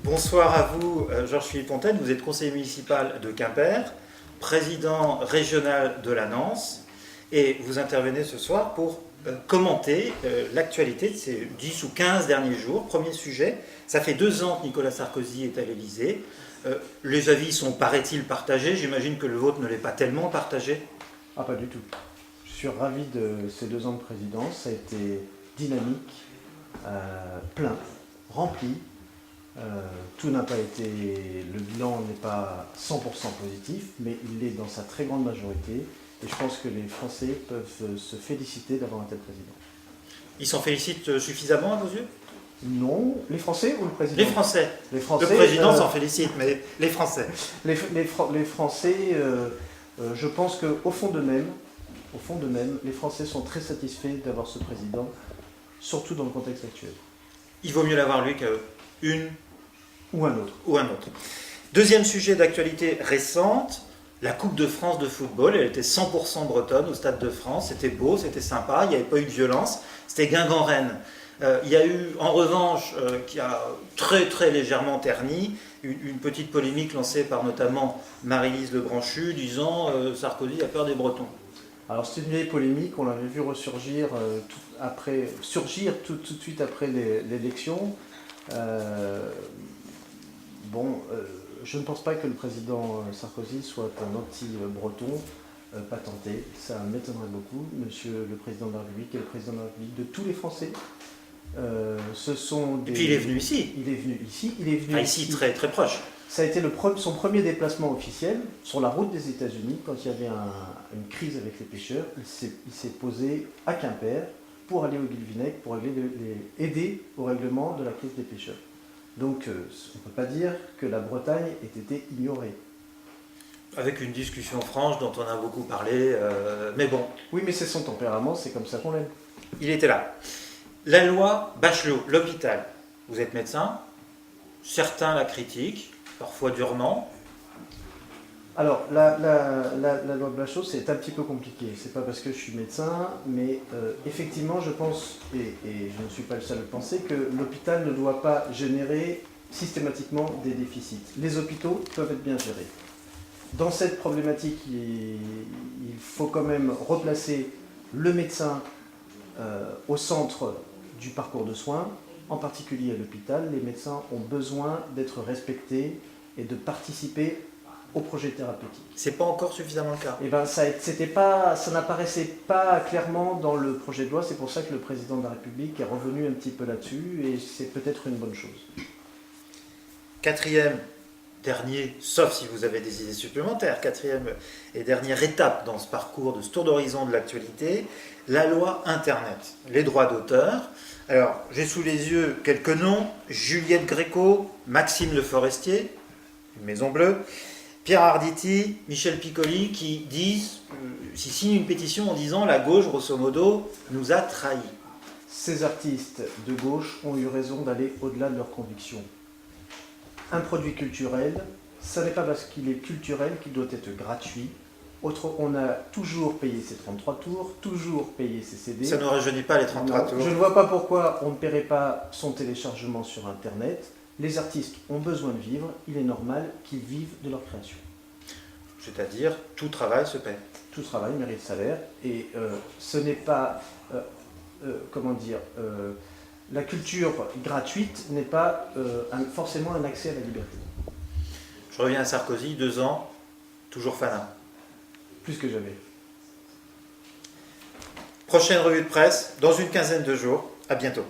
Bonsoir à vous, Georges-Philippe Fontaine. Vous êtes conseiller municipal de Quimper, président régional de la Nance, et vous intervenez ce soir pour commenter l'actualité de ces 10 ou 15 derniers jours. Premier sujet, ça fait 2 ans que Nicolas Sarkozy est à l'Élysée. Les avis sont, paraît-il, partagés. J'imagine que le vôtre ne l'est pas tellement partagé. Ah, pas du tout. Je suis ravi de ces 2 ans de présidence. Ça a été dynamique, plein, rempli. Tout n'a pas été, le bilan n'est pas 100% positif, mais il l'est dans sa très grande majorité. Et je pense que les Français peuvent se féliciter d'avoir un tel président. Ils s'en félicitent suffisamment à vos yeux? Non, les Français ou le président? Les Français. Les Français. Le président s'en félicite, mais les Français. Les Français, je pense qu'au fond d'eux-mêmes, les Français sont très satisfaits d'avoir ce président, surtout dans le contexte actuel. Il vaut mieux l'avoir lui qu'une ou un autre. Deuxième sujet d'actualité récente, la Coupe de France de football. Elle était 100% bretonne au Stade de France. C'était beau, c'était sympa, il n'y avait pas eu de violence. C'était Guingamp-Rennes. Il y a eu, en revanche, qui a très très légèrement terni, une petite polémique lancée par notamment Marie-Lise Lebranchu, disant Sarkozy a peur des Bretons. Alors c'est une vieille polémique, on l'avait vu ressurgir tout de suite après l'élection. Je ne pense pas que le président Sarkozy soit un anti-breton patenté. Ça m'étonnerait beaucoup. Monsieur le président de la République est le président de la République de tous les Français. Et puis il est venu ici. Il est venu ici très, très proche. Ça a été son premier déplacement officiel sur la route des États-Unis quand il y avait une crise avec les pêcheurs. Il s'est posé à Quimper pour aller au Guilvinec, pour aider au règlement de la crise des pêcheurs. Donc on ne peut pas dire que la Bretagne ait été ignorée. Avec une discussion franche dont on a beaucoup parlé, mais bon. Oui, mais c'est son tempérament, c'est comme ça qu'on l'aime. Il était là. La loi Bachelot, l'hôpital. Vous êtes médecin, certains la critiquent, parfois durement. Alors, la loi Bachelot, c'est un petit peu compliqué. C'est pas parce que je suis médecin, mais effectivement, je pense, et je ne suis pas le seul à le penser, que l'hôpital ne doit pas générer systématiquement des déficits. Les hôpitaux peuvent être bien gérés. Dans cette problématique, il faut quand même replacer le médecin au centre du parcours de soins, en particulier à l'hôpital. Les médecins ont besoin d'être respectés et de participer au projet thérapeutique. C'est pas encore suffisamment le cas. Eh ben, ça n'apparaissait pas clairement dans le projet de loi. C'est pour ça que le président de la République est revenu un petit peu là-dessus, et c'est peut-être une bonne chose. Quatrième, dernier, sauf si vous avez des idées supplémentaires, quatrième et dernière étape dans ce parcours, de ce tour d'horizon de l'actualité, la loi Internet, les droits d'auteur. Alors, j'ai sous les yeux quelques noms: Juliette Gréco, Maxime Le Forestier, une Maison Bleue, Pierre Arditi, Michel Piccoli, qui signent une pétition en disant la gauche, grosso modo, nous a trahis. Ces artistes de gauche ont eu raison d'aller au-delà de leurs convictions. Un produit culturel, ça n'est pas parce qu'il est culturel qu'il doit être gratuit. On a toujours payé ses 33 tours, toujours payé ses CD. Ça ne rajeunit pas les 33 tours. Je ne vois pas pourquoi on ne paierait pas son téléchargement sur Internet. Les artistes ont besoin de vivre, il est normal qu'ils vivent de leur création. C'est-à-dire, tout travail se paie. Tout travail mérite salaire, et ce n'est pas, la culture gratuite n'est pas forcément un accès à la liberté. Je reviens à Sarkozy, 2 ans, toujours fanat. Plus que jamais. Prochaine revue de presse, dans une quinzaine de jours. À bientôt.